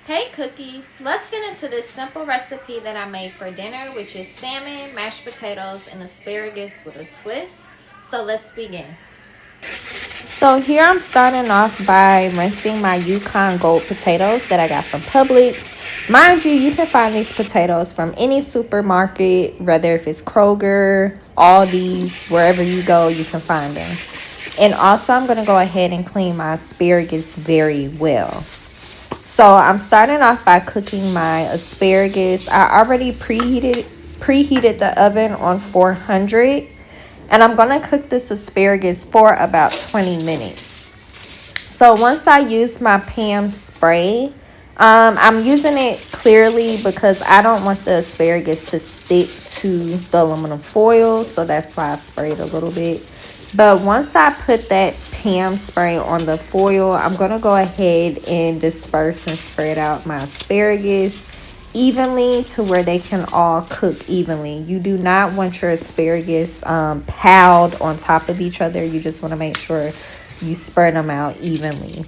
Hey cookies, let's get into this simple recipe that I made for dinner, which is salmon, mashed potatoes, and asparagus with a twist. So let's begin. So here I'm starting off by rinsing my Yukon Gold potatoes that I got from Publix. Mind you, you can find these potatoes from any supermarket, whether if it's Kroger, Aldi's, wherever you go, you can find them. And also I'm going to go ahead and clean my asparagus very well. So I'm starting off by cooking my asparagus. I already preheated the oven on 400, and I'm going to cook this asparagus for about 20 minutes. So once I use my Pam spray, I'm using it clearly because I don't want the asparagus to stick to the aluminum foil, so that's why I sprayed a little bit. But once I put that Pam spray on the foil, I'm going to go ahead and disperse and spread out my asparagus evenly to where they can all cook evenly. You do not want your asparagus piled on top of each other. You just want to make sure you spread them out evenly.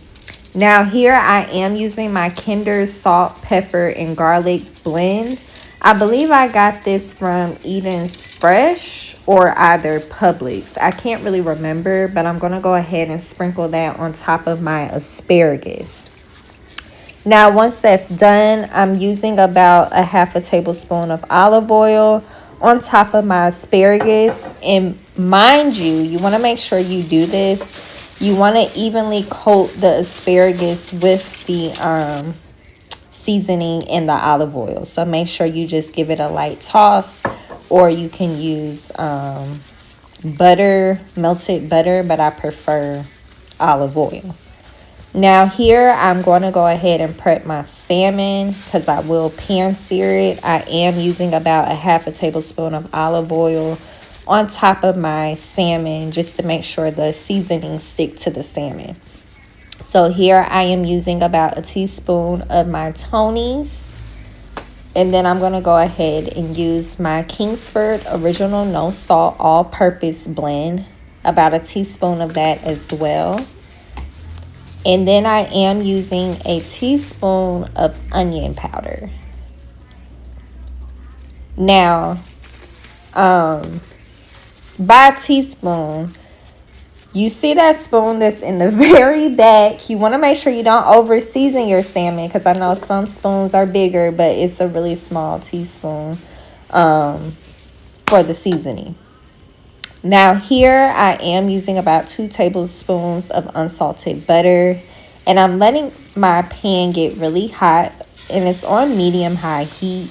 Now here I am using my Kinder salt, pepper, and garlic blend. I believe I got this from Eden's Fresh or either Publix. I can't really remember, but I'm going to go ahead and sprinkle that on top of my asparagus. Now once that's done, I'm using about a half a tablespoon of olive oil on top of my asparagus. And mind you, you want to make sure you do this. You want to evenly coat the asparagus with the seasoning and the olive oil. So make sure you just give it a light toss, or you can use butter, melted butter, but I prefer olive oil. Now here I'm going to go ahead and prep my salmon because I will pan sear it. I am using about a half a tablespoon of olive oil on top of my salmon just to make sure the seasoning stick to the salmon. So here I am using about a teaspoon of my Tony's. And then I'm going to go ahead and use my Kingsford Original No Salt All-Purpose Blend. About a teaspoon of that as well. And then I am using a teaspoon of onion powder. Now, by teaspoon, you see that spoon that's in the very back. You want to make sure you don't over season your salmon because I know some spoons are bigger, but it's a really small teaspoon for the seasoning. Now here I am using about 2 tablespoons of unsalted butter, and I'm letting my pan get really hot, and it's on medium high heat,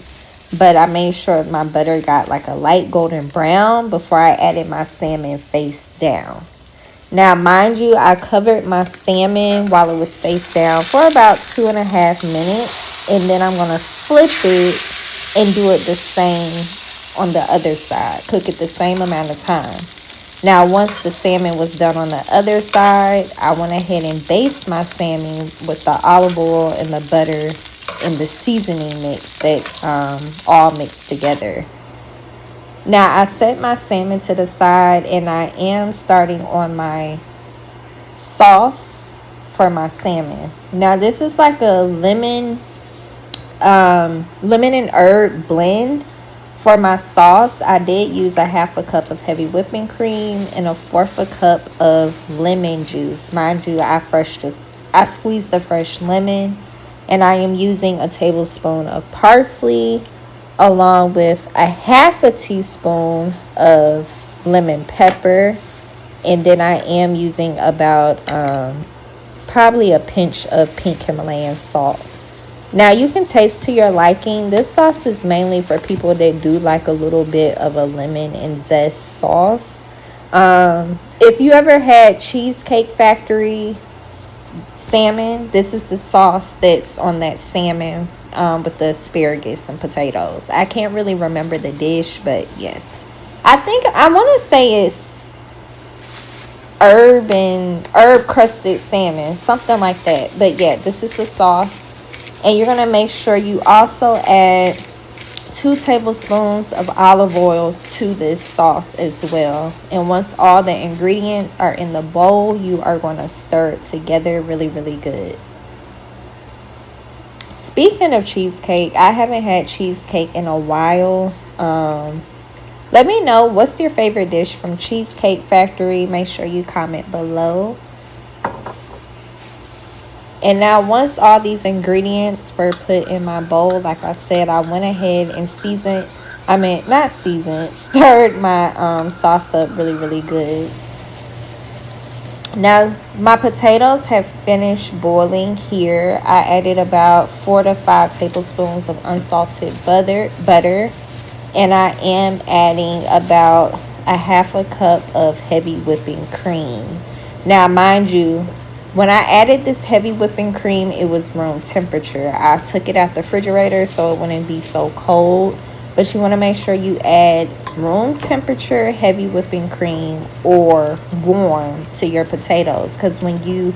but I made sure my butter got like a light golden brown before I added my salmon face down. Now mind you, I covered my salmon while it was face down for about 2.5 minutes, and then I'm going to flip it and do it the same on the other side. Cook it the same amount of time. Now once the salmon was done on the other side, I went ahead and basted my salmon with the olive oil and the butter and the seasoning mix that all mixed together. Now I set my salmon to the side, and I am starting on my sauce for my salmon. Now this is like a lemon and herb blend. For my sauce, I did use a half a cup of heavy whipping cream and a fourth a cup of lemon juice. Mind you, I squeezed a fresh lemon, and I am using a tablespoon of parsley along with a half a teaspoon of lemon pepper, and then I am using about probably a pinch of pink Himalayan salt. Now you can taste to your liking. This sauce is mainly for people that do like a little bit of a lemon and zest sauce. If you ever had Cheesecake Factory salmon, this is the sauce that's on that salmon with the asparagus and potatoes. I can't really remember the dish, but yes. I want to say it's herb crusted salmon, something like that. But yeah, this is the sauce. And you're going to make sure you also add 2 tablespoons of olive oil to this sauce as well. And once all the ingredients are in the bowl, you are going to stir it together really, really good. speaking of cheesecake, I haven't had cheesecake in a while. Let me know, what's your favorite dish from Cheesecake Factory? Make sure you comment below. And now once all these ingredients were put in my bowl, like I said, I went ahead and stirred my sauce up really good. Now my potatoes have finished boiling here. I added about 4 to 5 tablespoons of unsalted butter, and I am adding about a half a cup of heavy whipping cream. Now mind you, when I added this heavy whipping cream, it was room temperature. I took it out the refrigerator so it wouldn't be so cold. But you want to make sure you add room temperature heavy whipping cream or warm to your potatoes. Because when you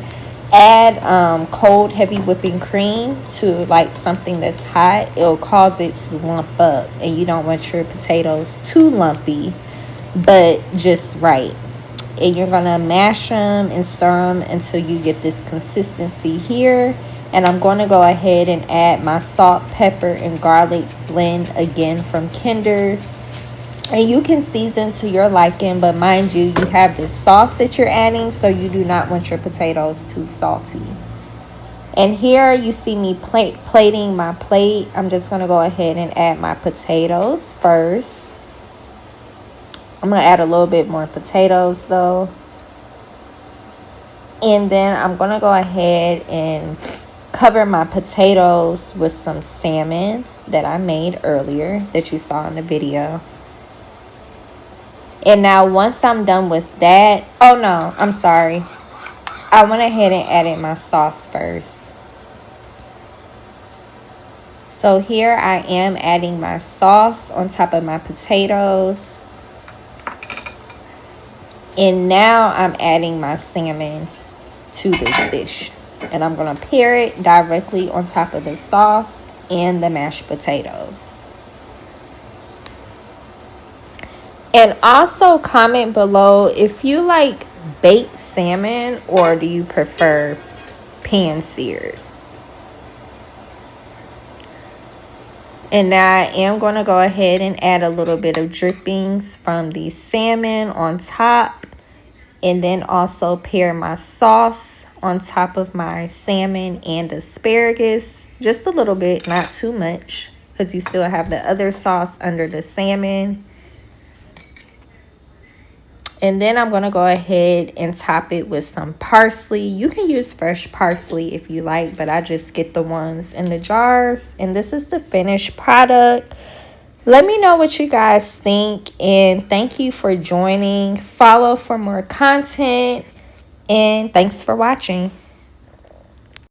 add cold heavy whipping cream to like something that's hot, it'll cause it to lump up. And you don't want your potatoes too lumpy, but just right. And you're going to mash them and stir them until you get this consistency here. And I'm going to go ahead and add my salt, pepper, and garlic blend again from Kinder's. And you can season to your liking, but mind you, you have this sauce that you're adding, so you do not want your potatoes too salty. And here you see me plating my plate. I'm just going to go ahead and add my potatoes first. I'm going to add a little bit more potatoes though. And then I'm going to go ahead and cover my potatoes with some salmon that I made earlier that you saw in the video. And now once I'm done with that, oh no, I'm sorry. I went ahead and added my sauce first. So here I am adding my sauce on top of my potatoes. And now I'm adding my salmon to this dish. And I'm going to pair it directly on top of the sauce and the mashed potatoes. And also comment below if you like baked salmon or do you prefer pan-seared. And now I am going to go ahead and add a little bit of drippings from the salmon on top. And then also pair my sauce on top of my salmon and asparagus. Just a little bit, not too much, because you still have the other sauce under the salmon. And then I'm going to go ahead and top it with some parsley. You can use fresh parsley if you like, but I just get the ones in the jars. And this is the finished product. Let me know what you guys think, and thank you for joining. Follow for more content, and thanks for watching.